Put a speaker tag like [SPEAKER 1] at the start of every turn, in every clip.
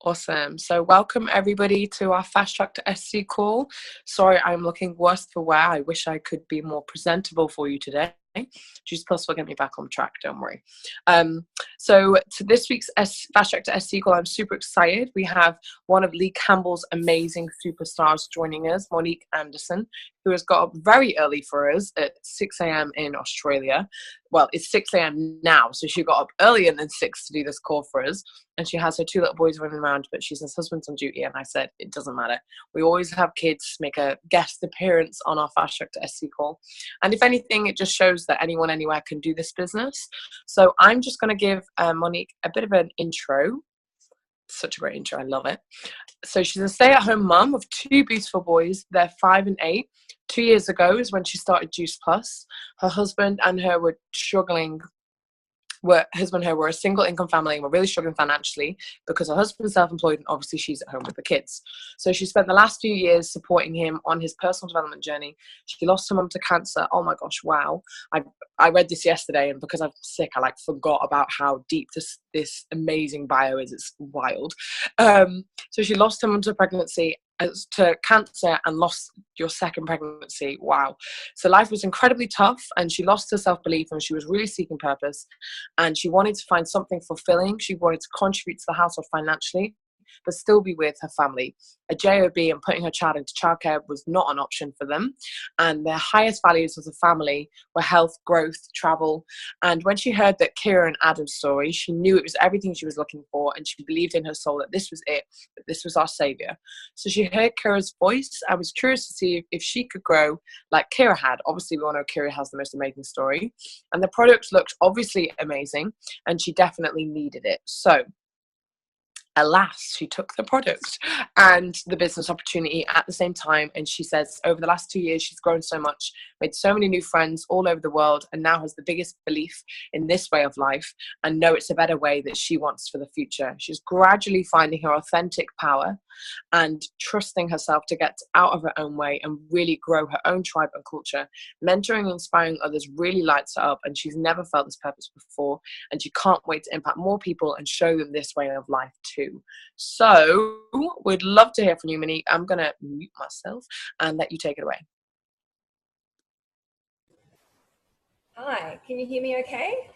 [SPEAKER 1] Awesome. So welcome everybody to our Fast Track to SC call. Sorry, I'm looking worse for wear. I wish I could be more presentable for you today. Juice Plus will get me back on track, don't worry. So to this week's Fast Track to SC call, I'm super excited. We have one of Lee Campbell's amazing superstars joining us, Monique Anderson, who has got up very early for us at 6 a.m. in Australia. Well, it's 6 a.m. now, so she got up earlier than 6 to do this call for us. And she has her 2 little boys running around, but she's her husband's on duty. And I said, it doesn't matter. We always have kids make a guest appearance on our Fast Track to SC call. And if anything, it just shows that anyone anywhere can do this business. So I'm just going to give Monique a bit of an intro. Such a great intro. I love it. So she's a stay-at-home mum of 2 beautiful boys. They're 5 and 8. 2 years ago is when she started Juice Plus. Her husband and her were struggling. Husband and her were a single income family and were really struggling financially because her husband's self-employed and obviously she's at home with the kids. So she spent the last few years supporting him on his personal development journey. She lost her mum to cancer. Oh my gosh, wow. I read this yesterday, and because I'm sick, I forgot about how deep this amazing bio is. It's wild. So she lost her mum to pregnancy, to cancer, and lost your second pregnancy. Wow. So life was incredibly tough, and she lost her self-belief, and she was really seeking purpose, and she wanted to find something fulfilling. She wanted to contribute to the household financially, but still be with her family. A job and putting her child into childcare was not an option for them. And their highest values as a family were health, growth, travel. And when she heard that Kira and Adam's story, she knew it was everything she was looking for. And she believed in her soul that this was it, that this was our savior. So she heard Kira's voice. I was curious to see if she could grow like Kira had. Obviously, we all know Kira has the most amazing story. And the product looked obviously amazing. And she definitely needed it. So alas, she took the product and the business opportunity at the same time. And she says over the last 2 years, she's grown so much, made so many new friends all over the world, and now has the biggest belief in this way of life and know it's a better way that she wants for the future. She's gradually finding her authentic power and trusting herself to get out of her own way and really grow her own tribe and culture. Mentoring and inspiring others really lights her up, and she's never felt this purpose before, and she can't wait to impact more people and show them this way of life too. So we'd love to hear from you, Monique. I'm going to mute myself and let you take it away.
[SPEAKER 2] Hi, can you hear me okay?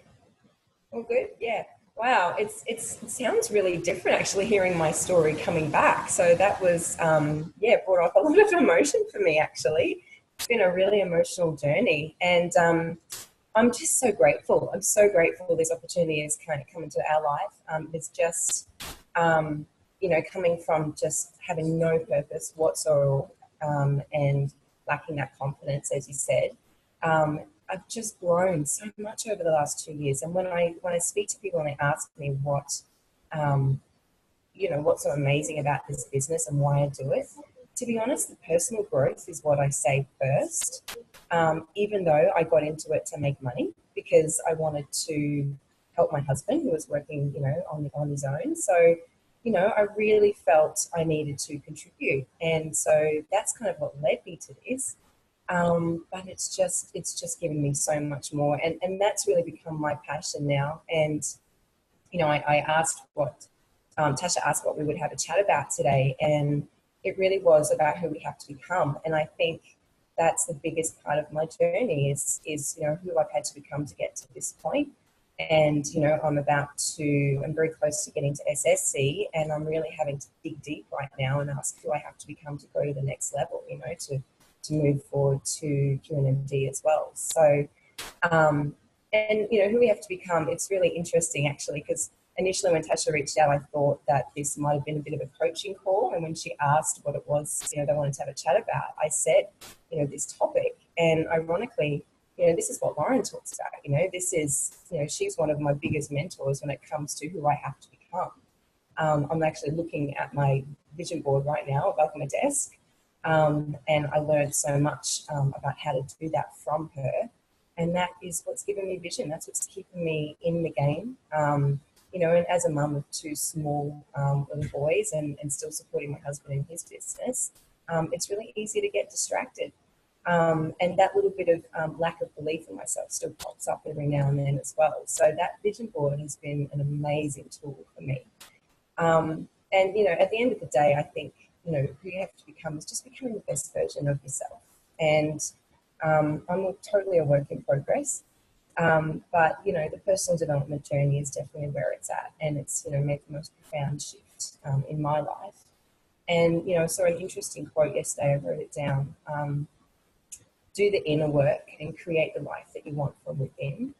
[SPEAKER 2] All good? Yeah. Wow, it sounds really different actually hearing my story coming back. So that was, brought up a lot of emotion for me actually. It's been a really emotional journey, and I'm just so grateful. I'm so grateful this opportunity has kind of come into our life. It's just, coming from just having no purpose whatsoever and lacking that confidence, as you said. I've just grown so much over the last 2 years. And when I speak to people and they ask me what's so amazing about this business and why I do it, to be honest, the personal growth is what I say first. Even though I got into it to make money because I wanted to help my husband who was working, on his own. So, I really felt I needed to contribute. And so that's kind of what led me to this. But it's just given me so much more. And that's really become my passion now. And, I asked Tasha asked what we would have a chat about today. And it really was about who we have to become. And I think that's the biggest part of my journey is who I've had to become to get to this point. And, I'm very close to getting to SSC, and I'm really having to dig deep right now and ask who I have to become to go to the next level, to move forward to an MD as well. So, who we have to become, it's really interesting actually, because initially when Tasha reached out, I thought that this might have been a bit of a coaching call. And when she asked what it was, they wanted to have a chat about, I said, this topic. And ironically, this is what Lauren talks about. This is, she's one of my biggest mentors when it comes to who I have to become. I'm actually looking at my vision board right now above my desk. And I learned so much about how to do that from her. And that is what's given me vision. That's what's keeping me in the game. And as a mum of 2 small little boys and still supporting my husband in his business, it's really easy to get distracted. And that little bit of lack of belief in myself still pops up every now and then as well. So that vision board has been an amazing tool for me. And, you know, at the end of the day, I think, you know, who you have to become is just becoming the best version of yourself. And I'm totally a work in progress. But, you know, the personal development journey is definitely where it's at. And it's, you know, made the most profound shift in my life. And, you know, I saw an interesting quote yesterday. I wrote it down. Do the inner work and create the life that you want from within.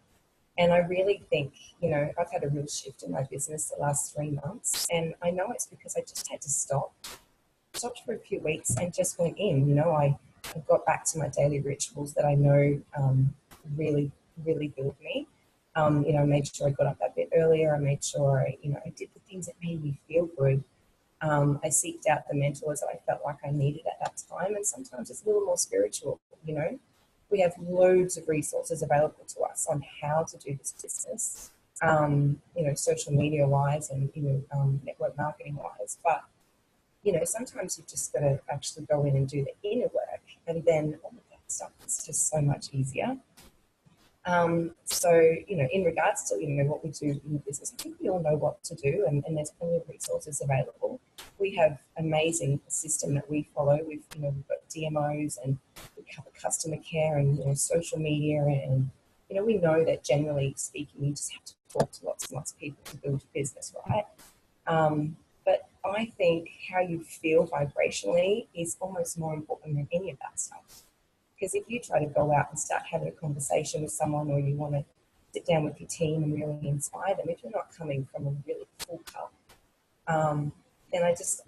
[SPEAKER 2] And I really think, you know, I've had a real shift in my business the last 3 months. And I know it's because I just had to stopped for a few weeks and just went in. You know, I got back to my daily rituals that I know really, really build me. You know, I made sure I got up that bit earlier. I made sure I did the things that made me feel good. I seeked out the mentors that I felt like I needed at that time. And sometimes it's a little more spiritual, you know. We have loads of resources available to us on how to do this business, you know, social media wise and, you know, network marketing wise. But, you know, sometimes you've just got to actually go in and do the inner work. And then all of that stuff is just so much easier. So, you know, in regards to, you know, what we do in the business, I think we all know what to do and there's plenty of resources available. We have amazing system that we follow. We've got DMOs and we cover customer care and, you know, social media and, you know, we know that generally speaking, you just have to talk to lots and lots of people to build a business, right? But I think how you feel vibrationally is almost more important than any of that stuff. Because if you try to go out and start having a conversation with someone or you want to sit down with your team and really inspire them, if you're not coming from a really full cup, then I just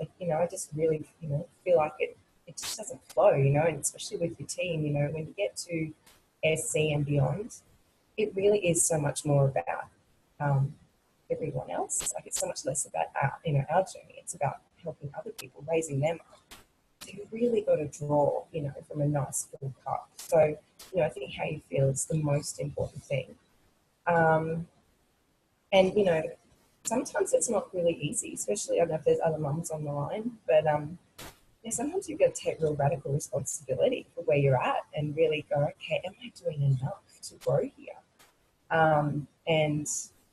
[SPEAKER 2] really, you know, feel like it just doesn't flow, you know, and especially with your team, you know, when you get to SC and beyond, it really is so much more about everyone else. Like it's so much less about our journey. It's about helping other people, raising them up. You really got to draw, you know, from a nice full cup. So, you know, I think how you feel is the most important thing. And, you know, sometimes it's not really easy, especially I don't know if there's other mums on the line, but yeah, sometimes you've got to take real radical responsibility for where you're at and really go, okay, am I doing enough to grow here? And,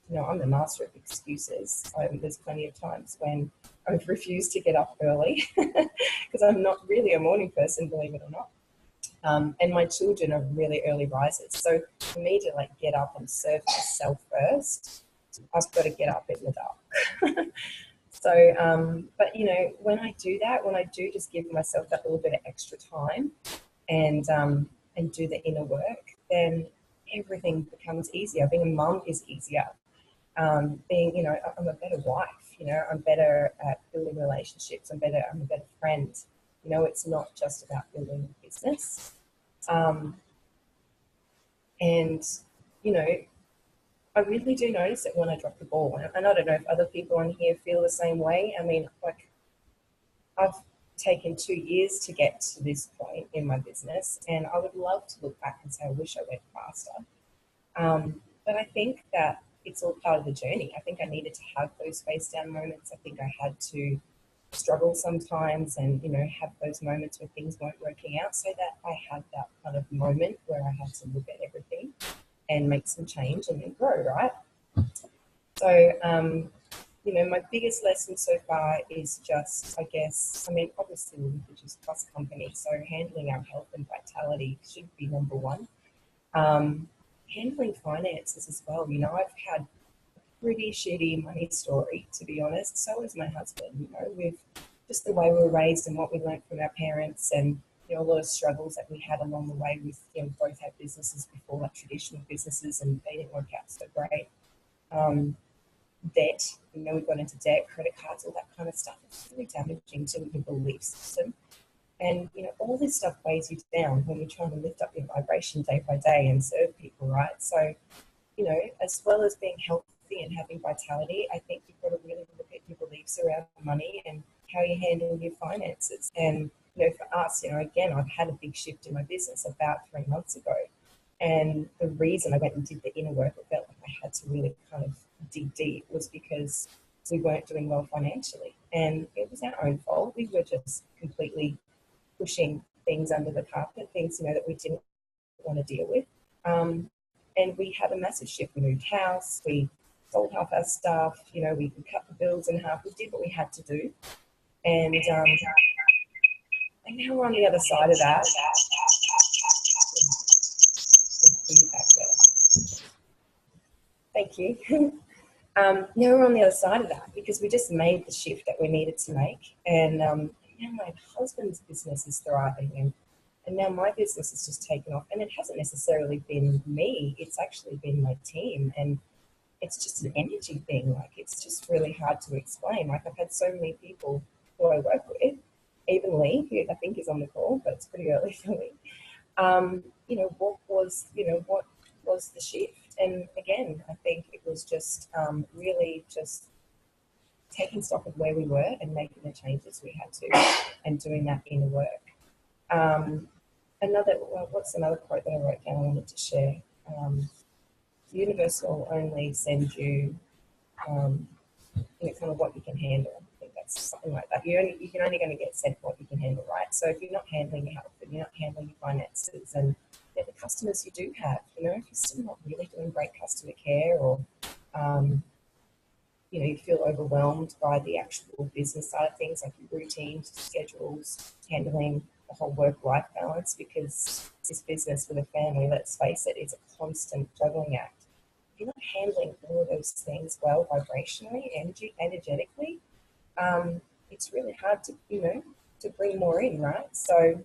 [SPEAKER 2] you know, I'm the master of excuses. There's plenty of times when I've refused to get up early because I'm not really a morning person, believe it or not. And my children are really early risers. So for me to like get up and serve myself first, I've got to get up in the dark. So, but you know, when I do that, when I do just give myself that little bit of extra time and do the inner work, then everything becomes easier. Being a mum is easier. Being, you know, I'm a better wife, you know, I'm better at building relationships, I'm a better friend. You know, it's not just about building a business. And, you know, I really do notice it when I drop the ball. And I don't know if other people on here feel the same way. I mean, like, I've taken 2 years to get to this point in my business, and I would love to look back and say, I wish I went faster. But I think that it's all part of the journey. I think I needed to have those face down moments. I think I had to struggle sometimes and, you know, have those moments where things weren't working out so that I had that kind of moment where I had to look at everything and make some change and then grow, right? So, you know, my biggest lesson so far is just, I guess, I mean, obviously we're a Produce Plus company, so handling our health and vitality should be number one. Handling finances as well. You know, I've had a pretty shitty money story, to be honest. So is my husband, you know, with just the way we were raised and what we learned from our parents and, you know, a lot of struggles that we had along the way with, you know, both had businesses before, like traditional businesses, and they didn't work out so great. Debt, you know, we got into debt, credit cards, all that kind of stuff. It's really damaging to your belief system. And, you know, all this stuff weighs you down when you're trying to lift up your vibration day by day and serve people, right? So, you know, as well as being healthy and having vitality, I think you've got to really look at your beliefs around money and how you handle your finances. And, you know, for us, you know, again, I've had a big shift in my business about 3 months ago. And the reason I went and did the inner work, it felt like I had to really kind of dig deep, was because we weren't doing well financially. And it was our own fault. We were just completely pushing things under the carpet, things, you know, that we didn't want to deal with. And we had a massive shift. We moved house. We sold half our stuff. You know, we cut the bills in half. We did what we had to do, and now we're on the other side of that. Thank you. Now we're on the other side of that because we just made the shift that we needed to make, and now my husband's business is thriving, and now my business has just taken off. And it hasn't necessarily been me; it's actually been my team, and it's just an energy thing. Like, it's just really hard to explain. Like, I've had so many people who I work with, even Lee, who I think is on the call, but it's pretty early for me. What was the shift? And again, I think it was just really just taking stock of where we were and making the changes we had to, and doing that inner work. What's another quote that I wrote down I wanted to share? The universe will only send you, kind of what you can handle. I think that's something like that. You're only going to get sent what you can handle, right? So if you're not handling your health, and you're not handling your finances, and the customers you do have, if you're still not really doing great customer care, or you feel overwhelmed by the actual business side of things, like your routines, schedules, handling the whole work-life balance, because this business with a family, let's face it, is a constant juggling act. If you're not handling all of those things well, vibrationally, energetically, it's really hard to bring more in, right? So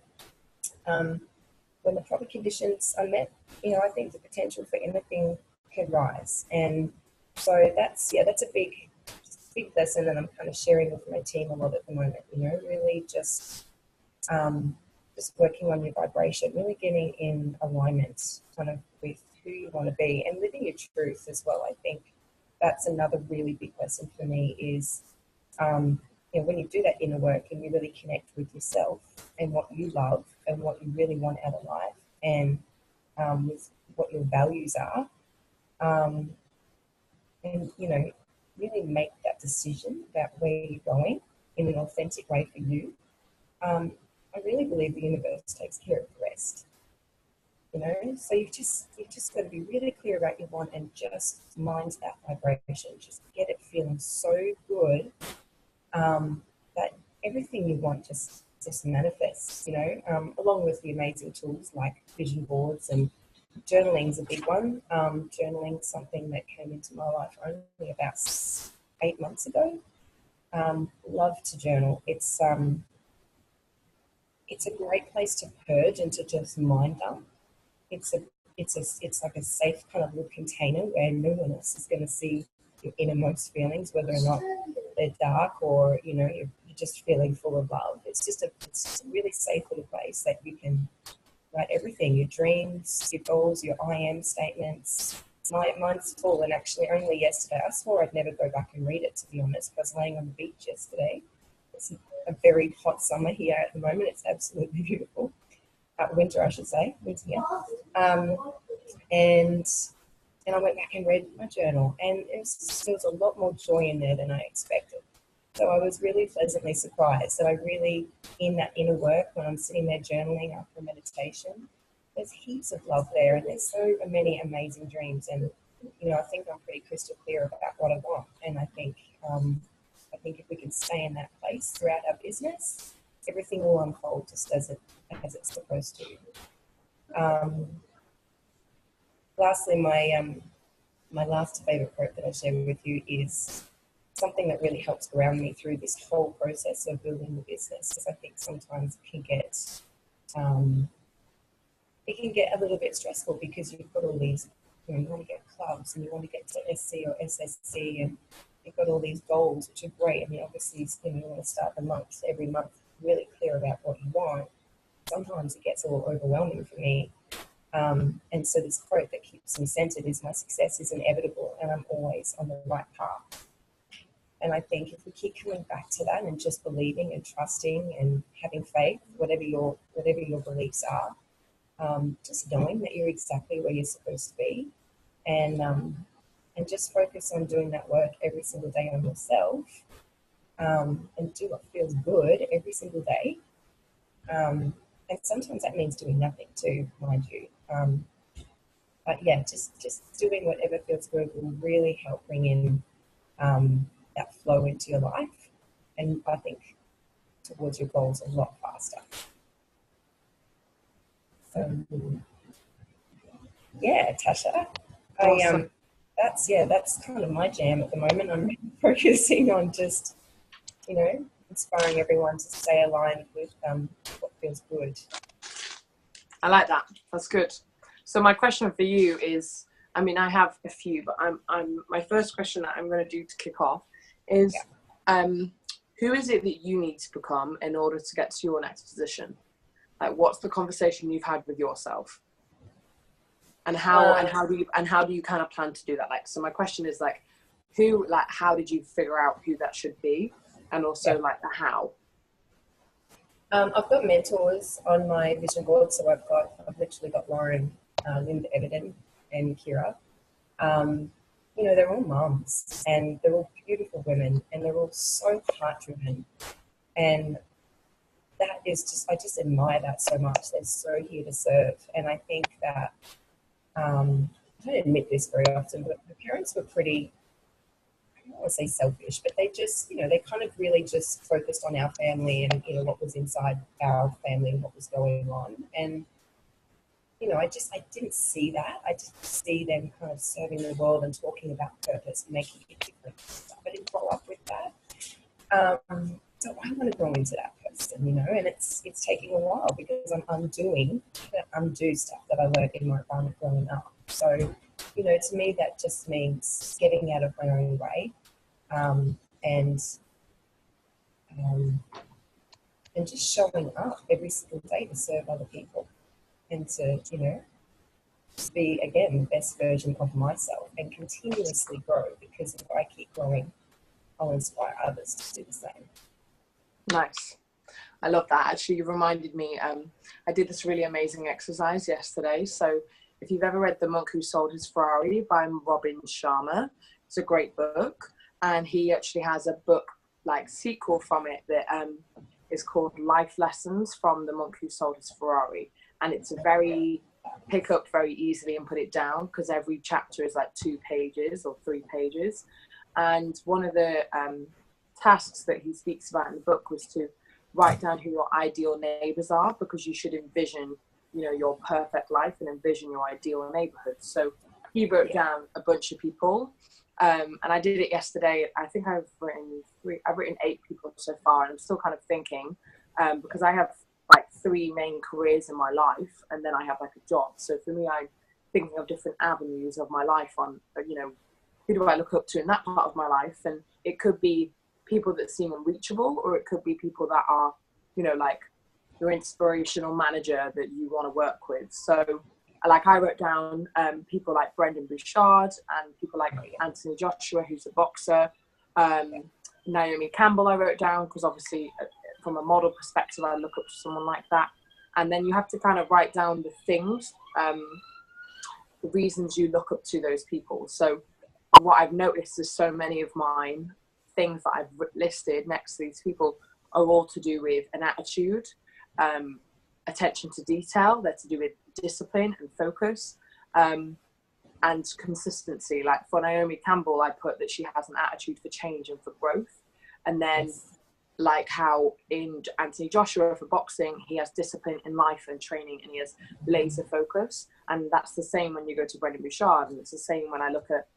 [SPEAKER 2] when the proper conditions are met, I think the potential for anything can rise. And so that's a big lesson that I'm kind of sharing with my team a lot at the moment. Really just working on your vibration, really getting in alignment kind of with who you want to be, and living your truth as well. I think that's another really big lesson for me is, when you do that inner work and you really connect with yourself and what you love and what you really want out of life, and with what your values are, and really make that decision about where you're going in an authentic way for you. I really believe the universe takes care of the rest. So you've just got to be really clear about your want, and just mind that vibration. Just get it feeling so good, that everything you want just manifests. Along with the amazing tools like vision boards, and journaling's a big one. Journaling's something that came into my life only about 8 months ago. Love to journal. It's a great place to purge and to just mind dump. It's like a safe kind of little container where no one else is going to see your innermost feelings, whether or not they're dark, or you're just feeling full of love. It's just a really safe little place that you can write everything: your dreams, your goals, your I am statements. Mine's full, and actually only yesterday, I swore I'd never go back and read it, to be honest. I was laying on the beach yesterday. It's a very hot summer here at the moment. It's absolutely beautiful. Winter, I should say. Winter, yeah. And I went back and read my journal, and there was a lot more joy in there than I expected. So I was really pleasantly surprised that I really, in that inner work, when I'm sitting there journaling after meditation, there's heaps of love there, and there's so many amazing dreams. And I think I'm pretty crystal clear about what I want. And I think if we can stay in that place throughout our business, everything will unfold just as it's supposed to. Lastly, my last favorite quote that I share with you is something that really helps ground me through this whole process of building the business. Because I think sometimes it can get a little bit stressful, because you've got all these, you want to get clubs, and you want to get to SC or SSC, and you've got all these goals, which are great. I mean, obviously, you want to start the month every month really clear about what you want. Sometimes it gets a little overwhelming for me. And so this quote that keeps me centered is, my success is inevitable, and I'm always on the right path. And I think if we keep coming back to that, and just believing and trusting and having faith, whatever your beliefs are, just knowing that you're exactly where you're supposed to be, and just focus on doing that work every single day on yourself, and do what feels good every single day. And sometimes that means doing nothing too, mind you. But yeah, just doing whatever feels good will really help bring in that flow into your life, and I think towards your goals a lot faster. So yeah, Tasha,
[SPEAKER 1] Awesome.
[SPEAKER 2] that's kind of my jam at the moment. I'm focusing on just, inspiring everyone to stay aligned with what feels good.
[SPEAKER 1] I like that. That's good. So my question for you is, I mean, I have a few, but my first question that I'm going to do to kick off is, who is it that you need to become in order to get to your next position? Like, what's the conversation you've had with yourself? And how do you kind of plan to do that? Like, so my question is like, how did you figure out who that should be? And also like the how.
[SPEAKER 2] I've got mentors on my vision board. So I've literally got Lauren, Linda Everton and Kira. They're all mums and they're all beautiful women and they're all so heart driven. And that is I just admire that so much. They're so here to serve. And I think that, I don't admit this very often, but the parents were pretty, I don't want to say selfish, but they just, they kind of really just focused on our family and, what was inside our family and what was going on. And, I didn't see that. I didn't see them kind of serving the world and talking about purpose and making a difference. I didn't grow up with that. So I want to grow into that person, and it's taking a while because I'm undo stuff that I learned in my environment growing up. So, to me, that just means getting out of my own way, and just showing up every single day to serve other people and to, just be, again, the best version of myself and continuously grow, because if I keep growing, I'll inspire others to do the same.
[SPEAKER 1] Nice. I love that. Actually, you reminded me, I did this really amazing exercise yesterday. So if you've ever read The Monk Who Sold His Ferrari by Robin Sharma, it's a great book. And he actually has a book like sequel from it that is called Life Lessons from the Monk Who Sold His Ferrari. And it's a very pick up very easily and put it down, because every chapter is like 2 pages or 3 pages. And one of the tasks that he speaks about in the book was to write down who your ideal neighbors are, because you should envision, your perfect life and envision your ideal neighborhood. So he wrote down a bunch of people, and I did it yesterday. I think I've written 8 people so far, and I'm still kind of thinking, because I have like 3 main careers in my life, and then I have like a job. So for me, I'm thinking of different avenues of my life on, who do I look up to in that part of my life? And it could be people that seem unreachable, or it could be people that are, like your inspirational manager that you want to work with. So like I wrote down people like Brendan Bouchard and people like Anthony Joshua, who's a boxer, Naomi Campbell I wrote down, because obviously from a model perspective, I look up to someone like that. And then you have to kind of write down the things, the reasons you look up to those people. So what I've noticed is so many of mine things that I've listed next to these people are all to do with an attitude, attention to detail. They're to do with discipline and focus, and consistency. Like for Naomi Campbell, I put that she has an attitude for change and for growth. And then like how in Anthony Joshua for boxing, he has discipline in life and training, and he has laser focus. And that's the same when you go to Brendan Bouchard, and it's the same when I look at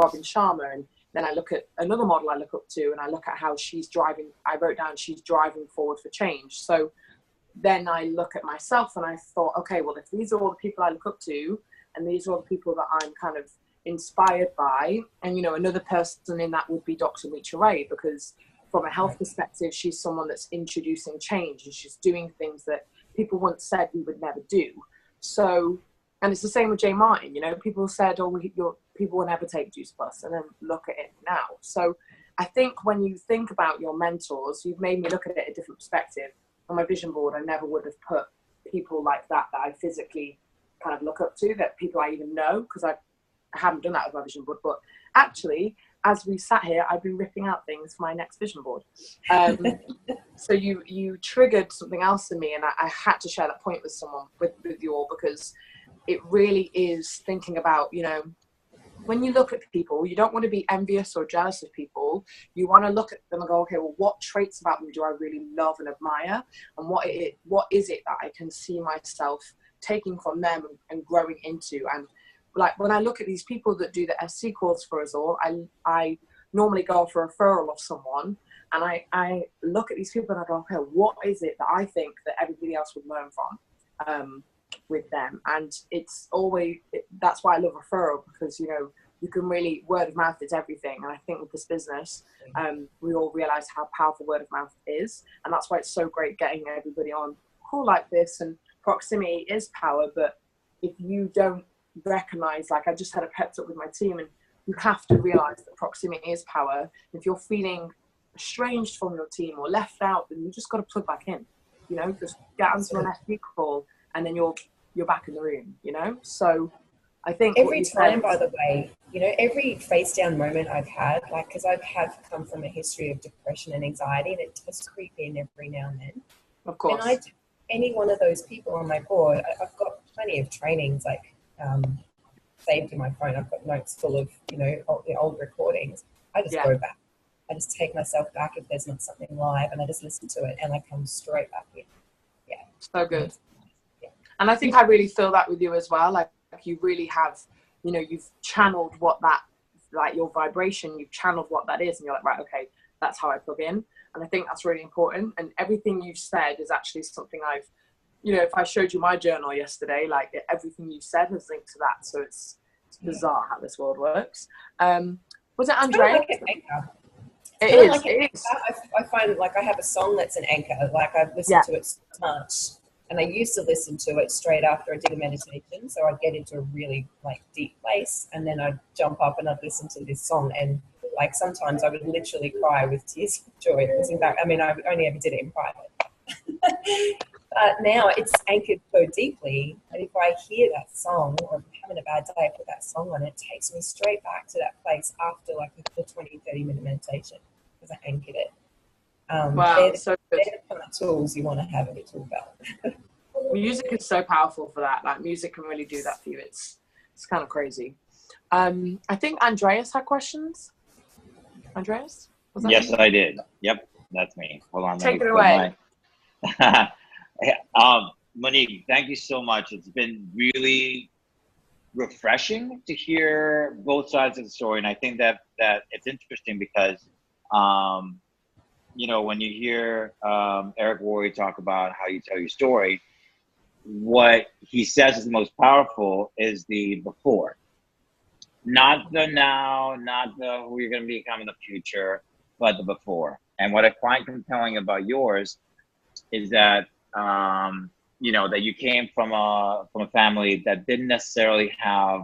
[SPEAKER 1] Robin Sharma. And then I look at another model I look up to, and I look at how she's driving. I wrote down she's driving forward for change. So then I look at myself and I thought, okay, well, if these are all the people I look up to, and these are all the people that I'm kind of inspired by, and another person in that would be Dr. Mitra Ray, because from a health perspective, she's someone that's introducing change, and she's doing things that people once said we would never do. So, and it's the same with Jay Martin. People said, oh, people will never take Juice Plus, and then look at it now. So I think when you think about your mentors, you've made me look at it a different perspective. On my vision board, I never would have put people like that I physically kind of look up to, that people I even know, because I haven't done that with my vision board. But actually, as we sat here, I've been ripping out things for my next vision board. So you triggered something else in me, and I had to share that point with someone, with you all, because it really is thinking about, you know, when you look at people, you don't want to be envious or jealous of people. You want to look at them and go, okay, well, what traits about them do I really love and admire? And what is it that I can see myself taking from them and growing into? And like, when I look at these people that do the SC calls for us all, I normally go for a referral of someone, and I look at these people and I go, okay, what is it that I think that everybody else would learn from with them? And it's always, that's why I love referral, because, you know, you can really, word of mouth is everything. And I think with this business, we all realize how powerful word of mouth is. And that's why it's so great getting everybody on a call like this. And proximity is power, but if you don't recognize, like I just had a pep talk with my team, and you have to realize that proximity is power. If you're feeling estranged from your team or left out, then you just got to plug back in, you know, just get onto an FB call, and then you're back in the room, you know. So I think
[SPEAKER 2] every time, by the way, you know, every face down moment I've had, like, because I have come from a history of depression and anxiety, and it does creep in every now and then.
[SPEAKER 1] Of course.
[SPEAKER 2] And any one of those people on my board, I've got plenty of trainings, like, saved in my phone. I've got notes full of, you know, old recordings. I just go back. I just take myself back if there's not something live, and I just listen to it, and I come straight back in. Yeah.
[SPEAKER 1] So good. Yeah. And I think I really feel that with you as well. Like you really have, you know, you've channeled what that, like your vibration, you've channeled what that is, and you're like, right, okay, that's how I plug in. And I think that's really important. And everything you've said is actually something I've, you know, if I showed you my journal yesterday, like everything you said has linked to that. So it's bizarre how this world works. Was it Andrea?
[SPEAKER 2] It's kind of like an anchor.
[SPEAKER 1] It is.
[SPEAKER 2] I find like I have a song that's an anchor. Like I've listened to it so much, and I used to listen to it straight after I did a meditation. So I'd get into a really like deep place, and then I'd jump up and I'd listen to this song, and like sometimes I would literally cry with tears of joy. Because in fact, I mean, I only ever did it in private. But now it's anchored so deeply that if I hear that song or I'm having a bad day, I put that song on, it takes me straight back to that place after like the 20, 30-minute meditation because I anchored it.
[SPEAKER 1] Wow,
[SPEAKER 2] they're
[SPEAKER 1] so good.
[SPEAKER 2] the kind of tools you want to have in your tool belt.
[SPEAKER 1] Music is so powerful for that. Like music can really do that for you. It's kind of crazy. I think Andreas had questions. Andreas?
[SPEAKER 3] Yes, I did. Yep, that's me. Hold on.
[SPEAKER 1] Take it away.
[SPEAKER 3] Monique, thank you so much. It's been really refreshing to hear both sides of the story. And I think that it's interesting because, you know, when you hear Eric Worre talk about how you tell your story, what he says is the most powerful is the before. Not the now, not the who you're going to become in the future, but the before. And what I find compelling about yours is that, you know, that you came from a family that didn't necessarily have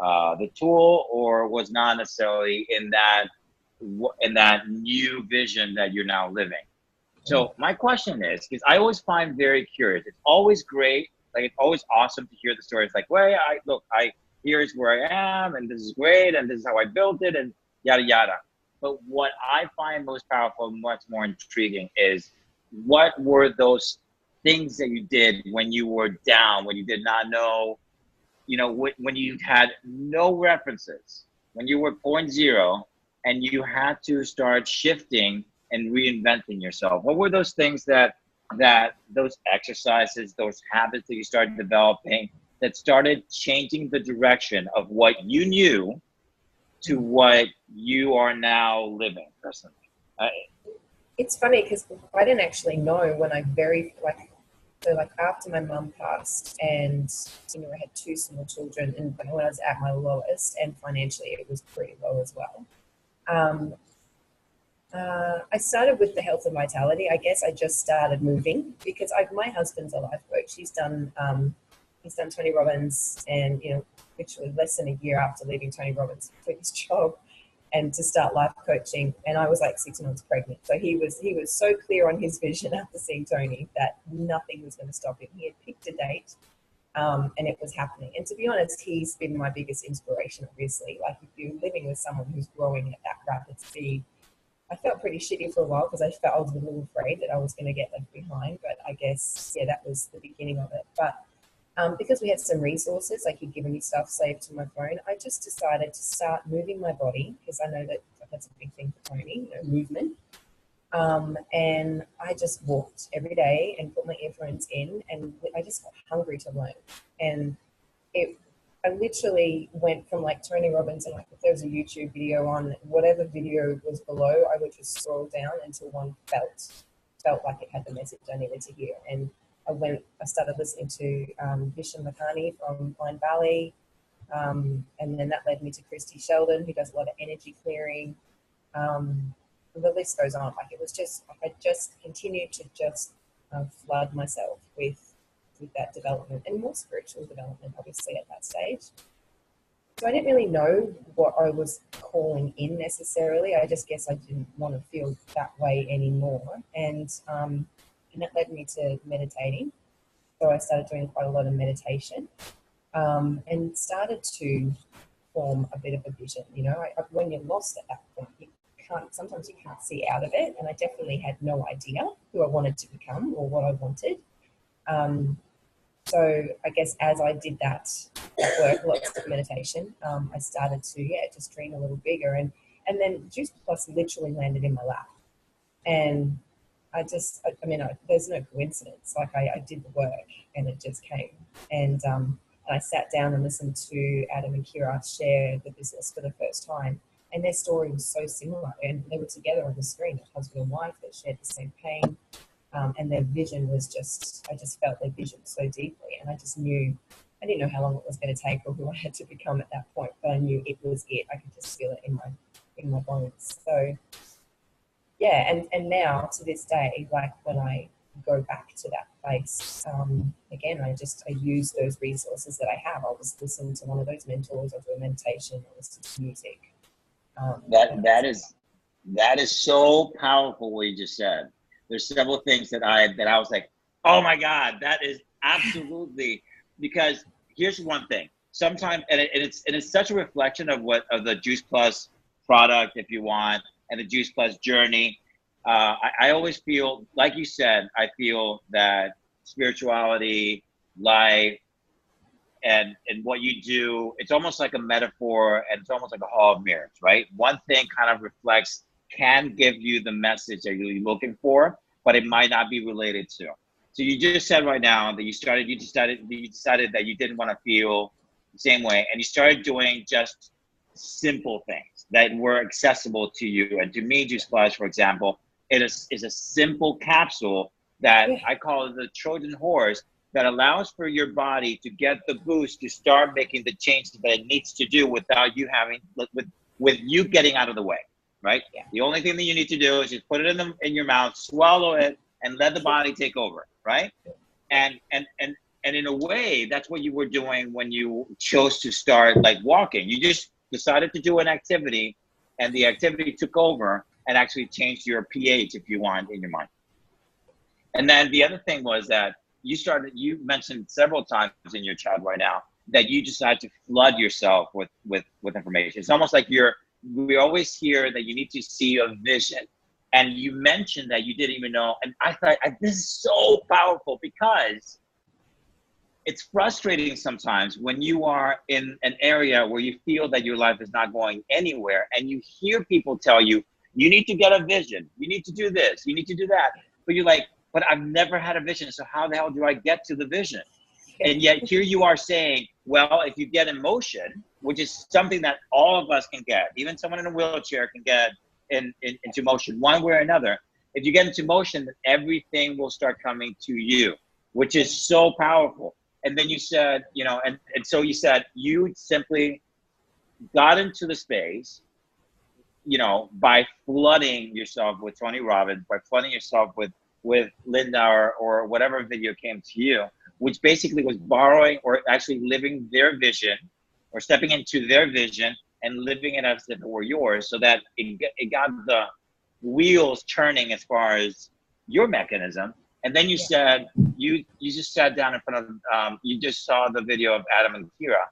[SPEAKER 3] the tool or was not necessarily in that new vision that you're now living. So my question is, because I always find very curious, it's always great, like it's always awesome to hear the stories like, well, here's where I am, and this is great, and this is how I built it, and yada, yada. But what I find most powerful, much more intriguing is what were those things that you did when you were down, when you did not know, you know, when you had no references, when you were 0.0 and you had to start shifting and reinventing yourself. What were those things that those exercises, those habits that you started developing that started changing the direction of what you knew to what you are now living personally?
[SPEAKER 2] It's funny because I didn't actually know when I after my mum passed, and you know I had 2 small children, and when I was at my lowest, and financially it was pretty low as well. I started with the health and vitality. I guess I just started moving because my husband's a life coach. He's done Tony Robbins, and you know, literally less than a year after leaving Tony Robbins to quit his job and to start life coaching. And I was like 6 months pregnant. So he was so clear on his vision after seeing Tony that nothing was going to stop him. He had picked a date, and it was happening. And to be honest, he's been my biggest inspiration, obviously. Like if you're living with someone who's growing at that rapid speed, I felt pretty shitty for a while because I was a little afraid that I was going to get left behind. But I guess, yeah, that was the beginning of it. But Because we had some resources, like he'd given me stuff saved to my phone, I just decided to start moving my body, because I know that that's a big thing for Tony, movement. And I just walked every day and put my earphones in, and I just got hungry to learn. And I literally went from like Tony Robbins, and like if there was a YouTube video on, whatever video was below, I would just scroll down until one felt like it had the message I needed to hear. And I started listening to Vishen Lakhani from Blind Valley, and then that led me to Christy Sheldon, who does a lot of energy clearing. The list goes on. Like, it was just, I just continued to just flood myself with that development, and more spiritual development, obviously, at that stage. So I didn't really know what I was calling in necessarily. I just guess I didn't want to feel that way anymore. And that led me to meditating. So I started doing quite a lot of meditation, and started to form a bit of a vision. You know, when you're lost at that point, sometimes you can't see out of it. And I definitely had no idea who I wanted to become or what I wanted. So I guess as I did that work, lots of meditation, I started to, just dream a little bigger. And then Juice Plus literally landed in my lap. And there's no coincidence. Like, I did the work and it just came. And I sat down and listened to Adam and Kira share the business for the first time. And their story was so similar. And they were together on the screen, a husband and wife that shared the same pain. And their vision was I just felt their vision so deeply. And I just knew, I didn't know how long it was going to take or who I had to become at that point, but I knew it was it. I could just feel it in my bones. So, yeah, and now to this day, like when I go back to that place, again, I use those resources that I have. I'll just listen to one of those mentors, I'll do a meditation, I'll listen to music.
[SPEAKER 3] That is so powerful what you just said. There's several things that I was like, oh my God, that is absolutely, because here's one thing. Sometimes, and it's such a reflection of the Juice Plus product, if you want, and the Juice Plus journey. I always feel, like you said, I feel that spirituality, life, and what you do, it's almost like a metaphor, and it's almost like a hall of mirrors, right? One thing kind of can give you the message that you're looking for, but it might not be related to. So you just said right now that you decided that you didn't want to feel the same way, and you started doing just simple things that were accessible to you. And to me, Juice Plus, for example, it is a simple capsule that I call it the Trojan horse, that allows for your body to get the boost to start making the changes that it needs to do without you having, with you getting out of the way, right? Yeah. The only thing that you need to do is just put it in your mouth, swallow it, and let the body take over, right? And in a way, that's what you were doing when you chose to start like walking. You just decided to do an activity, and the activity took over and actually changed your pH, if you want, in your mind. And then the other thing was that you mentioned several times in your chat right now that you decide to flood yourself with information. It's almost like we always hear that you need to see a vision. And you mentioned that you didn't even know. And I thought, this is so powerful, because it's frustrating sometimes when you are in an area where you feel that your life is not going anywhere, and you hear people tell you, you need to get a vision, you need to do this, you need to do that. But you're like, but I've never had a vision, so how the hell do I get to the vision? And yet here you are saying, well, if you get in motion, which is something that all of us can get, even someone in a wheelchair can get into motion one way or another. If you get into motion, then everything will start coming to you, which is so powerful. And then you said, and so you said you simply got into the space, by flooding yourself with Tony Robbins, by flooding yourself with Linda or whatever video came to you, which basically was borrowing or actually living their vision, or stepping into their vision and living it as if it were yours, so that it got the wheels turning as far as your mechanism. And then you said, you just sat down in front of, you just saw the video of Adam and Kira,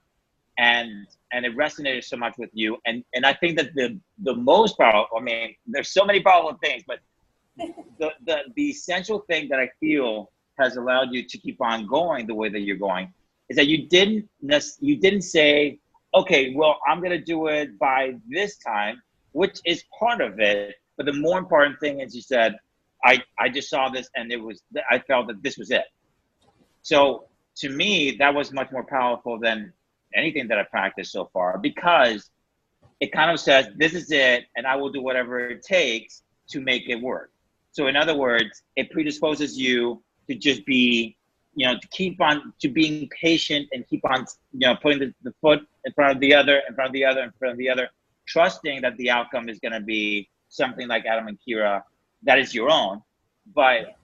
[SPEAKER 3] and it resonated so much with you. And I think that the most powerful, there's so many powerful things, but the essential thing that I feel has allowed you to keep on going the way that you're going is that you didn't say, okay, well, I'm going to do it by this time, which is part of it. But the more important thing is you said, I just saw this and I felt that this was it. So to me, that was much more powerful than anything that I practiced so far, because it kind of says, this is it, and I will do whatever it takes to make it work. So in other words, it predisposes you to just be, to keep on, to being patient and keep on, putting the foot in front of the other, in front of the other, in front of the other, trusting that the outcome is going to be something like Adam and Kira that is your own. But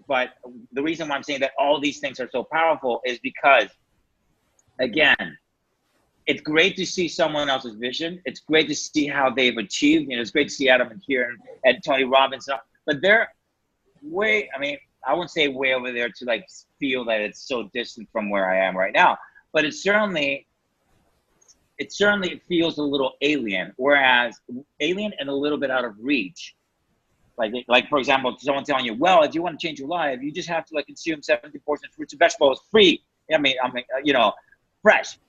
[SPEAKER 3] the reason why I'm saying that all these things are so powerful is because, again, it's great to see someone else's vision. It's great to see how they've achieved. It's great to see Adam and Kira and Tony Robbins, but they're way, I wouldn't say way over there to like feel that it's so distant from where I am right now, but it certainly feels a little alien, whereas alien and a little bit out of reach. Like for example, someone telling you, well, if you want to change your life, you just have to like consume 70 portions of fruits and vegetables free. Fresh.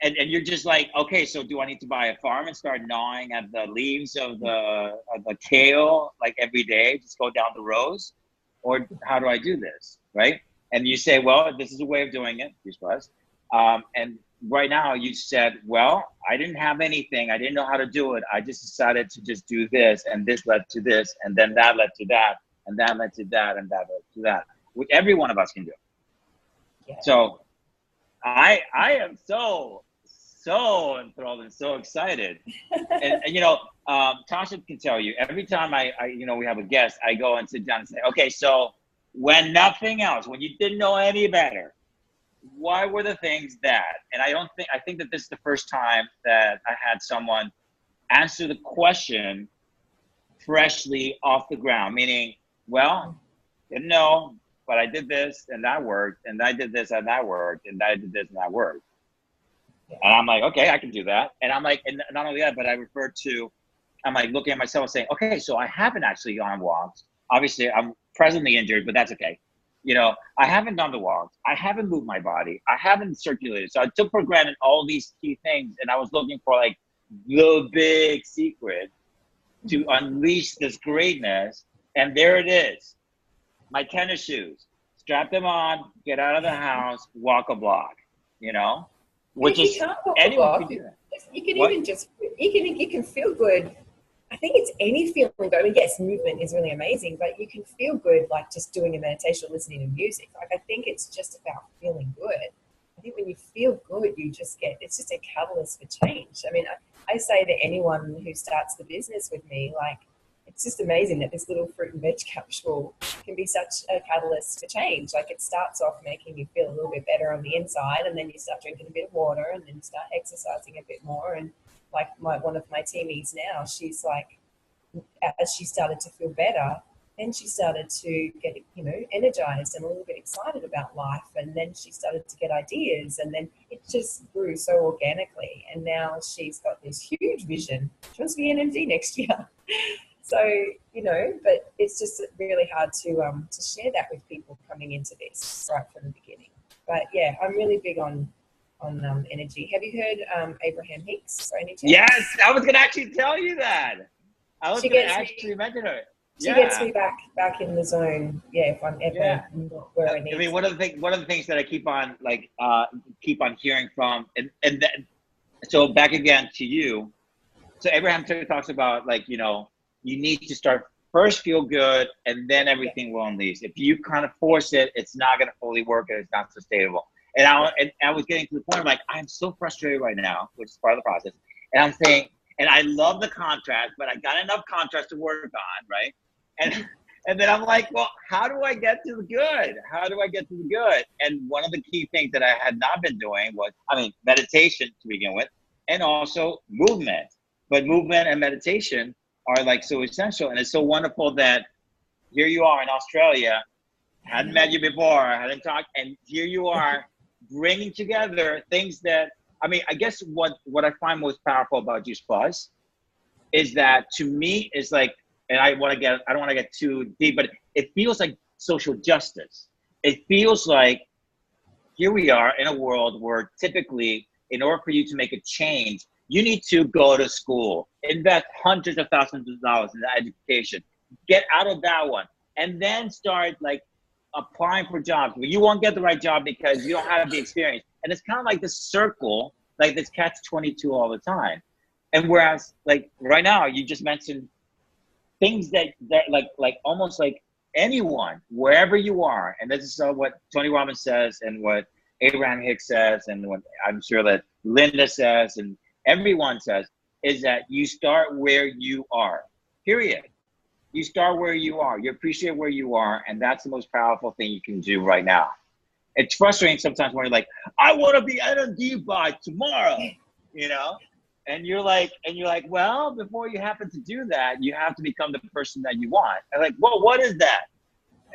[SPEAKER 3] And you're just like, okay, so do I need to buy a farm and start gnawing at the leaves of the kale like every day, just go down the rows? Or how do I do this, right? And you say, well, this is a way of doing it, and right now you said, well, I didn't have anything. I didn't know how to do it. I just decided to just do this, and this led to this, and then that led to that, and that led to that, and that led to that, which every one of us can do. Yeah. So I am so enthralled and so excited. and Tasha can tell you, every time I we have a guest, I go and sit down and say, okay, so when nothing else, when you didn't know any better, why were the things that? And I think that this is the first time that I had someone answer the question freshly off the ground, meaning, well, didn't know, but I did this and that worked, and I did this and that worked, and I did this and that worked. And I'm like, okay, I can do that. And I'm like, and not only that, but I'm like looking at myself and saying, okay, so I haven't actually gone on walks. Obviously, I'm presently injured, but that's okay. I haven't done the walks. I haven't moved my body. I haven't circulated. So I took for granted all these key things, and I was looking for like the big secret to unleash this greatness. And there it is. My tennis shoes. Strap them on, get out of the house, walk a block, which is anyone can do that.
[SPEAKER 2] You can even just, you can feel good. I think it's any feeling good. Yes, movement is really amazing, but you can feel good like just doing a meditation or listening to music. Like, I think it's just about feeling good. I think when you feel good, it's just a catalyst for change. I say to anyone who starts the business with me, like, it's just amazing that this little fruit and veg capsule can be such a catalyst for change. Like, it starts off making you feel a little bit better on the inside, and then you start drinking a bit of water, and then you start exercising a bit more. And like one of my teamies now, she's like, as she started to feel better, then she started to get, energized and a little bit excited about life. And then she started to get ideas, and then it just grew so organically. And now she's got this huge vision. She wants to be an MD next year. So, but it's just really hard to share that with people coming into this right from the beginning. But yeah, I'm really big on energy. Have you heard Abraham Hicks by any chance?
[SPEAKER 3] Yes, I was going to actually tell you that. I was going to actually mention her.
[SPEAKER 2] She gets me back in the zone. Yeah, if I'm ever not where I need.
[SPEAKER 3] One of the things that I keep on hearing from, and then, so back again to you. So Abraham talks about you need to start first, feel good, and then everything will unleash. If you kind of force it, it's not going to fully work, and it's not sustainable. And I was getting to the point of like, I'm so frustrated right now, which is part of the process. And I'm saying, and I love the contrast, but I got enough contrast to work on, right? And then I'm like, well, how do I get to the good? How do I get to the good? And one of the key things that I had not been doing was, meditation to begin with, and also movement. But movement and meditation are like so essential, and it's so wonderful that here you are in Australia, hadn't met you before, hadn't talked, and here you are bringing together things that, I guess what I find most powerful about Juice Plus is that, to me, is like, and I don't want to get too deep, but it feels like social justice. It feels like here we are in a world where typically, in order for you to make a change, you need to go to school, invest hundreds of thousands of dollars in education, get out of that one, and then start like applying for jobs. But you won't get the right job because you don't have the experience. And it's kind of like this circle, like this catch-22 all the time. And whereas like right now, you just mentioned things that like almost like anyone, wherever you are, and this is what Tony Robbins says and what Abraham Hicks says and what I'm sure that Linda says and everyone says, is that you start where you are, period. You start where you are. You appreciate where you are, and that's the most powerful thing you can do right now. It's frustrating sometimes when you're like, I want to be NMD by tomorrow, you know? And you're like, well, before you happen to do that, you have to become the person that you want. And like, well, what is that?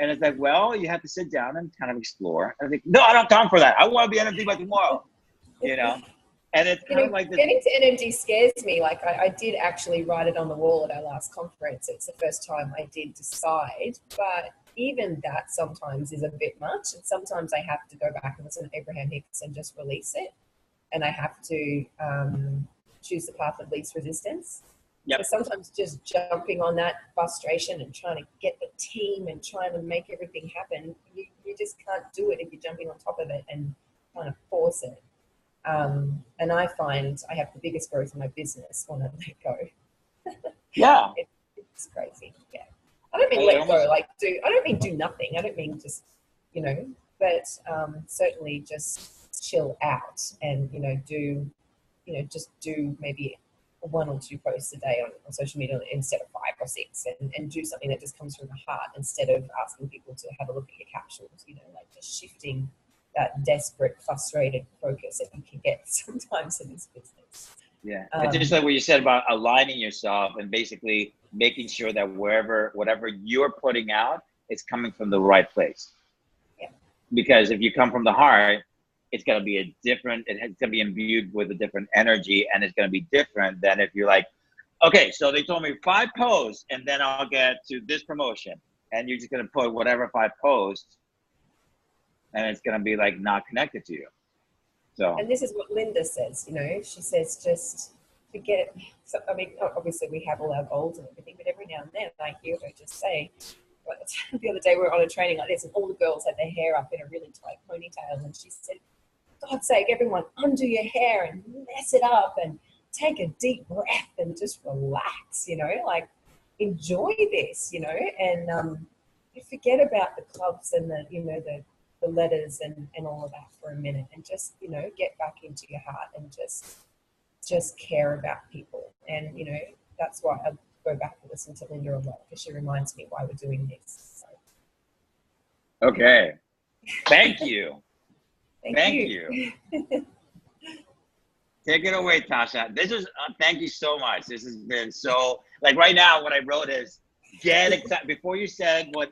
[SPEAKER 3] And it's like, well, you have to sit down and kind of explore. And I think, no, I don't have time for that. I want to be NMD by tomorrow, you know? And it's kind of like this.
[SPEAKER 2] Getting to NMD scares me. Like I did actually write it on the wall at our last conference. It's the first time I did decide, but even that sometimes is a bit much. And sometimes I have to go back and listen to Abraham Hicks and just release it. And I have to choose the path of least resistance.
[SPEAKER 3] Yep.
[SPEAKER 2] So sometimes just jumping on that frustration and trying to get the team and trying to make everything happen, you just can't do it if you're jumping on top of it and trying to force it. And I find I have the biggest growth in my business when I let go.
[SPEAKER 3] Yeah.
[SPEAKER 2] It's crazy. Yeah. I don't mean let go, like I don't mean do nothing. I don't mean just, but certainly just chill out and, just do maybe 1 or 2 posts a day on social media instead of 5 or 6 and do something that just comes from the heart instead of asking people to have a look at your captions, like just shifting that desperate, frustrated focus that you can get sometimes in this business.
[SPEAKER 3] Yeah. It's just like what you said about aligning yourself and basically making sure that whatever you're putting out, it's coming from the right place.
[SPEAKER 2] Yeah.
[SPEAKER 3] Because if you come from the heart, it's going to be it's going to be imbued with a different energy, and it's going to be different than if you're like, okay, so they told me 5 posts and then I'll get to this promotion, and you're just going to put whatever 5 posts and it's going to be like not connected to you. So,
[SPEAKER 2] and this is what Linda says, she says, just forget. So, I mean, obviously we have all our goals and everything, but every now and then I hear her just say, the other day we were on a training like this and all the girls had their hair up in a really tight ponytail, and she said, for God's sake, everyone undo your hair and mess it up and take a deep breath and just relax, like enjoy this, and forget about the clubs and the letters and all of that for a minute and just, get back into your heart and just care about people. And, that's why I go back and listen to Linda a lot, because she reminds me why we're doing this. So.
[SPEAKER 3] Okay. Thank you.
[SPEAKER 2] Thank you.
[SPEAKER 3] Take it away, Tasha. This is, thank you so much. This has been so, like right now what I wrote is, get excited. Before you said what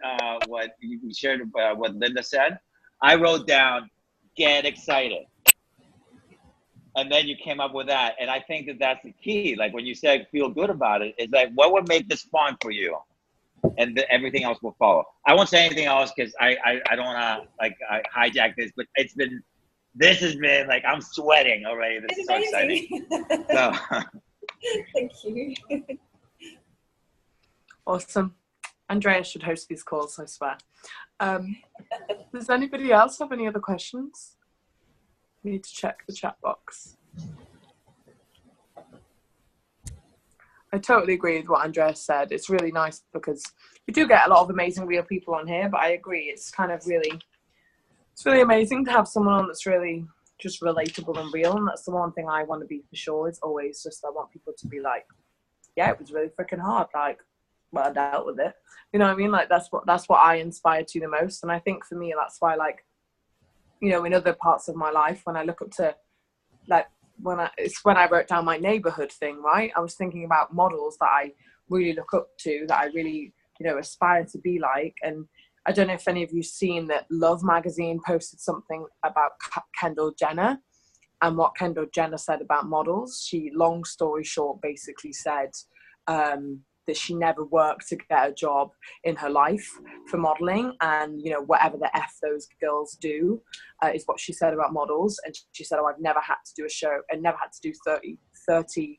[SPEAKER 3] you shared, what Linda said, I wrote down, get excited. And then you came up with that. And I think that that's the key. Like when you said feel good about it, it's like, what would make this fun for you? And everything else will follow. I won't say anything else because I don't want to like hijack this, but this has been like, I'm sweating already. This is so exciting. So.
[SPEAKER 2] Thank you.
[SPEAKER 1] Awesome. Andrea should host these calls, I swear. Does anybody else have any other questions? We need to check the chat box. I totally agree with what Andrea said. It's really nice because we do get a lot of amazing real people on here, but I agree, it's really amazing to have someone on that's really just relatable and real. And that's the one thing I want to be for sure, is always just, I want people to be like, yeah, it was really freaking hard. Like, well, I dealt with it. You know what I mean? Like that's what I inspire to the most. And I think for me, that's why, like, in other parts of my life, when I look up to, like, when I wrote down my neighborhood thing, right? I was thinking about models that I really look up to, that I really, aspire to be like. And I don't know if any of you've seen that Love magazine posted something about Kendall Jenner and what Kendall Jenner said about models. She, long story short, basically said, that she never worked to get a job in her life for modeling, and you know, whatever the F those girls do is what she said about models. And she said, oh, I've never had to do a show and never had to do 30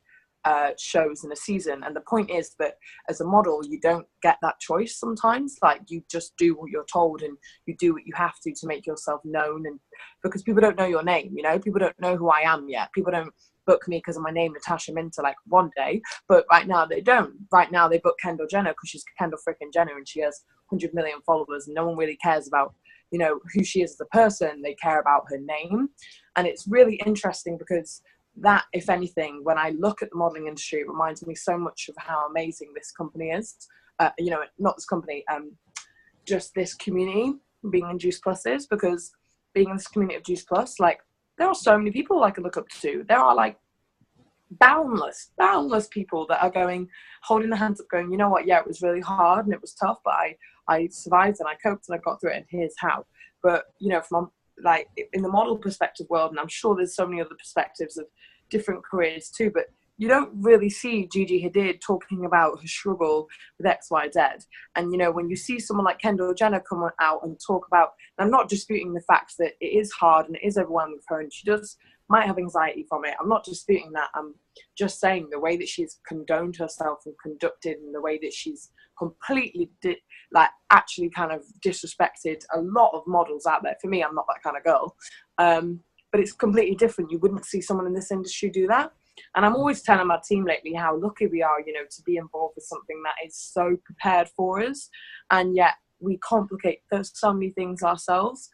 [SPEAKER 1] shows in a season. And the point is that as a model, you don't get that choice sometimes. Like, you just do what you're told, and you do what you have to make yourself known. And because people don't know your name, you know, people don't know who I am yet. People don't book me because of my name, Natasha Minter, like one day, but right now they don't. Right now they book Kendall Jenner because she's Kendall freaking Jenner and she has 100 million followers, and no one really cares about, you know, who she is as a person. They care about her name. And it's really interesting because that, if anything, when I look at the modeling industry, it reminds me so much of how amazing this company is. You know, not this company, just this community being in Juice Plus is, because being in this community of Juice Plus, like, there are so many people I can look up to. There are like boundless people that are going, holding their hands up going, you know what, yeah, it was really hard and it was tough, but I survived and I coped and I got through it, and here's how. But, you know, from like in the model perspective world, and I'm sure there's so many other perspectives of different careers too, but you don't really see Gigi Hadid talking about her struggle with XYZ. And, you know, when you see someone like Kendall Jenner come out and talk about, and I'm not disputing the fact that it is hard and it is overwhelming for her, and she might have anxiety from it. I'm not disputing that. I'm just saying the way that she's condoned herself and conducted, and the way that she's completely actually kind of disrespected a lot of models out there. For me, I'm not that kind of girl. But it's completely different. You wouldn't see someone in this industry do that. And I'm always telling my team lately how lucky we are, you know, to be involved with something that is so prepared for us. And yet we complicate so many things ourselves.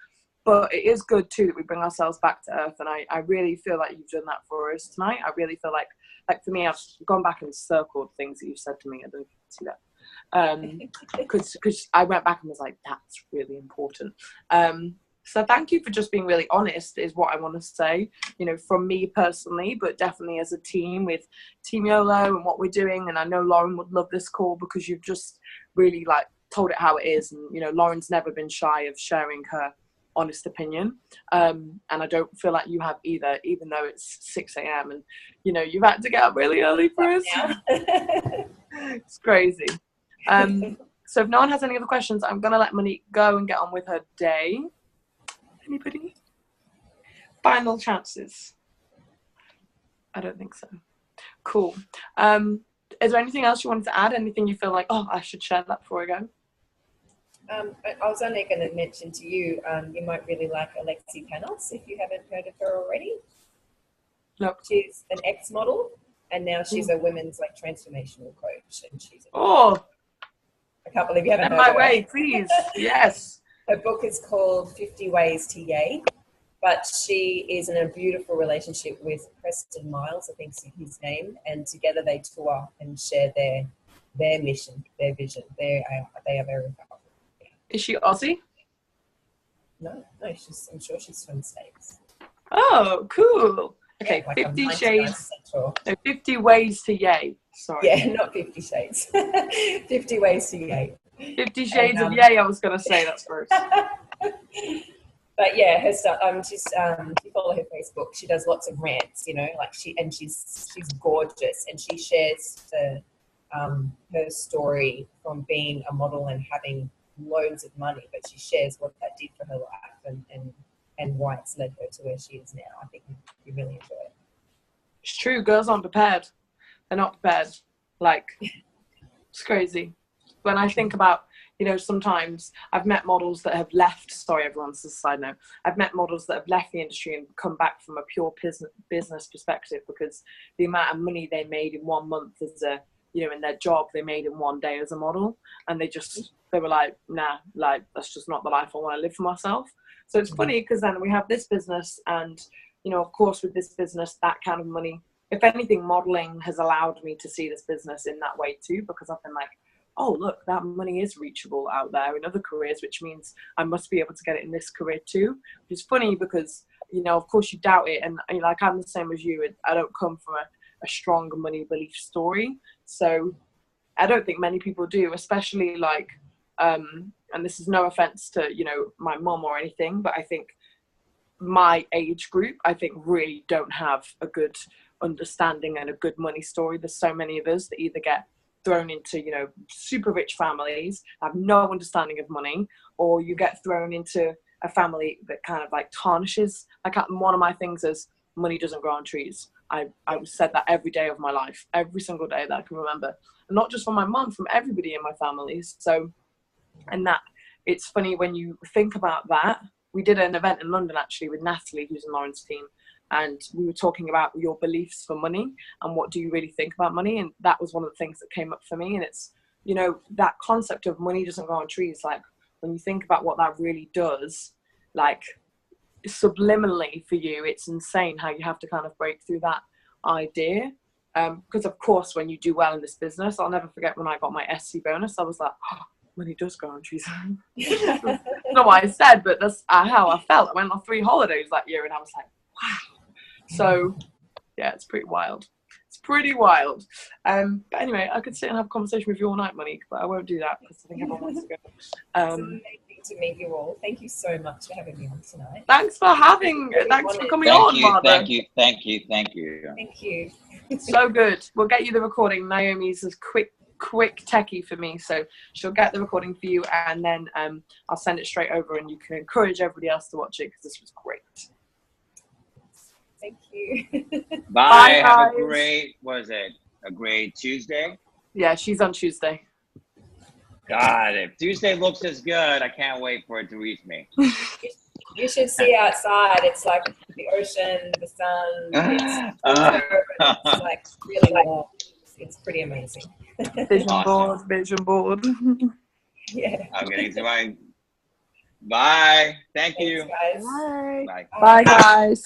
[SPEAKER 1] But it is good too that we bring ourselves back to earth. And I really feel like you've done that for us tonight. I really feel like for me, I've gone back and circled things that you said to me. I don't know if you can see that. Because I went back and was like, that's really important. So thank you for just being really honest, is what I want to say, you know, from me personally, but definitely as a team with Team YOLO and what we're doing. And I know Lauren would love this call because you've just really like told it how it is. And, you know, Lauren's never been shy of sharing her honest opinion. And I don't feel like you have either, even though it's 6 a.m. and, you know, you've had to get up really early for us. It's crazy. So if no one has any other questions, I'm going to let Monique go and get on with her day. Anybody? Final chances? I don't think so. Cool. Is there anything else you wanted to add? Anything you feel like, oh, I should share that before I go?
[SPEAKER 2] I was only going to mention to you, you might really like Alexi Panos if you haven't heard of her already.
[SPEAKER 1] Nope.
[SPEAKER 2] She's an ex-model, and now she's a women's like transformational coach, and she's.
[SPEAKER 1] I
[SPEAKER 2] can't believe you haven't heard
[SPEAKER 1] my
[SPEAKER 2] of her.
[SPEAKER 1] way, please. Yes.
[SPEAKER 2] Her book is called 50 Ways to Yay, but she is in a beautiful relationship with Preston Miles, I think is his name, and together they tour and share their mission, their vision. They are very powerful. Yeah.
[SPEAKER 1] Is she Aussie?
[SPEAKER 2] No, I'm sure she's from the States.
[SPEAKER 1] Oh, cool. Okay,
[SPEAKER 2] yeah, like
[SPEAKER 1] 50 shades.
[SPEAKER 2] Sure.
[SPEAKER 1] No, 50 ways to yay. Sorry.
[SPEAKER 2] Yeah, not 50 shades. 50 ways to yay.
[SPEAKER 1] 50 shades of yay, I was going to say. That's first.
[SPEAKER 2] But yeah, her stuff. She's you follow her Facebook. She does lots of rants, you know, like she's gorgeous, and she shares her story from being a model and having loads of money, but she shares what that did for her life and why it's led her to where she is now. I think you really enjoy it.
[SPEAKER 1] It's true. Girls aren't prepared. They're not prepared. Like, it's crazy. When I think about, you know, sometimes I've met models that have left, sorry everyone, this is a side note, I've met models that have left the industry and come back from a pure business perspective, because the amount of money they made in 1 month as a, you know, in their job they made in 1 day as a model, and they were like, nah, like, that's just not the life I want to live for myself. So it's funny because then we have this business, and, you know, of course with this business, that kind of money, if anything, modeling has allowed me to see this business in that way too, because I've been like, oh, look, that money is reachable out there in other careers, which means I must be able to get it in this career too. Which is funny because, you know, of course you doubt it. And, you know, like, I'm the same as you. I don't come from a strong money belief story. So I don't think many people do, especially like, and this is no offense to, you know, my mom or anything, but I think my age group, I think really don't have a good understanding and a good money story. There's so many of us that either get thrown into, you know, super rich families, have no understanding of money, or you get thrown into a family that kind of like tarnishes. Like one of my things is money doesn't grow on trees. I said that every day of my life, every single day that I can remember, and not just from my mom, from everybody in my families. So, and that it's funny when you think about that. We did an event in London actually with Natalie, who's in Lauren's team, and we were talking about your beliefs for money and what do you really think about money. And that was one of the things that came up for me. And it's, you know, that concept of money doesn't grow on trees. Like when you think about what that really does, like subliminally for you, it's insane how you have to kind of break through that idea. Because of course, when you do well in this business, I'll never forget when I got my SC bonus, I was like, oh, money does grow on trees. Not what I said, but that's how I felt. I went on 3 holidays that year and I was like, wow. So yeah, it's pretty wild. It's pretty wild. But anyway, I could sit and have a conversation with you all night, Monique, but I won't do that because I think everyone wants to go.
[SPEAKER 2] It's amazing to meet you all. Thank you so much for having me on tonight.
[SPEAKER 1] Thanks for coming on, Martha.
[SPEAKER 3] Thank you.
[SPEAKER 2] Thank you.
[SPEAKER 1] So good. We'll get you the recording. Naomi's is quick techie for me, so she'll get the recording for you, and then I'll send it straight over, and you can encourage everybody else to watch it because this was great.
[SPEAKER 2] Thank you.
[SPEAKER 3] Bye. Have a great Tuesday?
[SPEAKER 1] Yeah, she's on Tuesday.
[SPEAKER 3] God, if Tuesday looks as good, I can't wait for it to reach me.
[SPEAKER 2] You should see outside. It's like the ocean, the sun. It's like really warm. It's pretty amazing.
[SPEAKER 1] Vision board.
[SPEAKER 2] Yeah.
[SPEAKER 3] I'm getting to my. Bye. Thank you.
[SPEAKER 2] Thanks, guys.
[SPEAKER 1] Bye.
[SPEAKER 3] Bye.
[SPEAKER 1] Bye, guys.